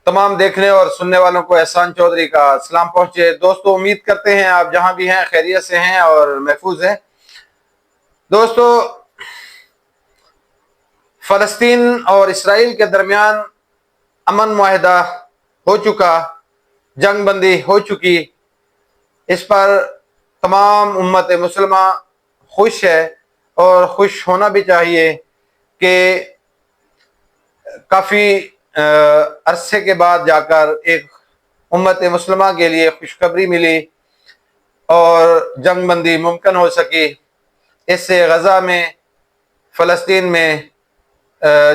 تمام دیکھنے اور سننے والوں کو احسان چودھری کا سلام پہنچے۔ دوستو، امید کرتے ہیں آپ جہاں بھی ہیں خیریت سے ہیں اور محفوظ ہیں۔ دوستو، فلسطین اور اسرائیل کے درمیان امن معاہدہ ہو چکا، جنگ بندی ہو چکی، اس پر تمام امت مسلمہ خوش ہے اور خوش ہونا بھی چاہیے کہ کافی عرصے کے بعد جا کر ایک امت مسلمہ کے لیے خوشخبری ملی اور جنگ بندی ممکن ہو سکی۔ اس سے غزہ میں، فلسطین میں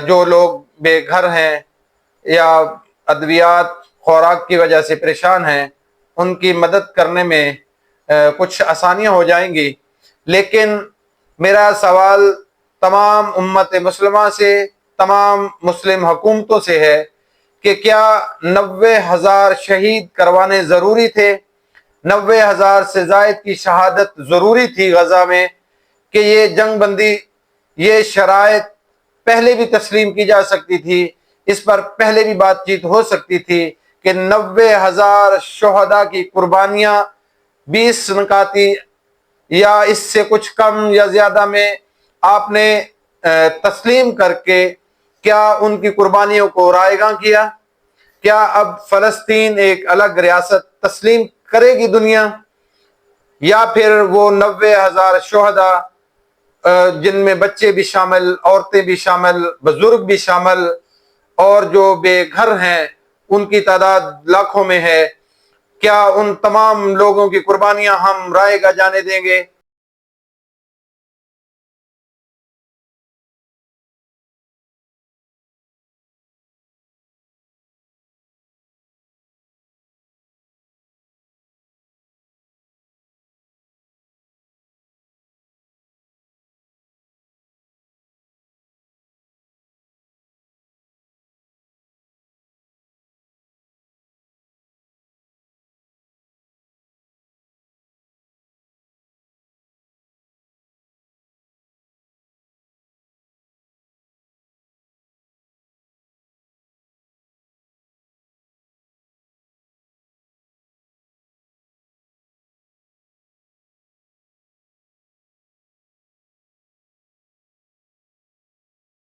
جو لوگ بے گھر ہیں یا ادویات خوراک کی وجہ سے پریشان ہیں، ان کی مدد کرنے میں کچھ آسانیاں ہو جائیں گی۔ لیکن میرا سوال تمام امت مسلمہ سے، تمام مسلم حکومتوں سے ہے کہ کیا 90,000 شہید کروانے ضروری تھے؟ 90,000 سے زائد کی شہادت ضروری تھی غزہ میں کہ یہ جنگ بندی، یہ شرائط پہلے بھی تسلیم کی جا سکتی تھی، اس پر پہلے بھی بات چیت ہو سکتی تھی کہ 90,000 شہداء کی قربانیاں 20 نکاتی یا اس سے کچھ کم یا زیادہ میں آپ نے تسلیم کر کے کیا ان کی قربانیوں کو رائے گاں کیا؟ کیا اب فلسطین ایک الگ ریاست تسلیم کرے گی دنیا، یا پھر وہ 90,000 شہداء جن میں بچے بھی شامل، عورتیں بھی شامل، بزرگ بھی شامل، اور جو بے گھر ہیں ان کی تعداد لاکھوں میں ہے، کیا ان تمام لوگوں کی قربانیاں ہم رائے گاں جانے دیں گے؟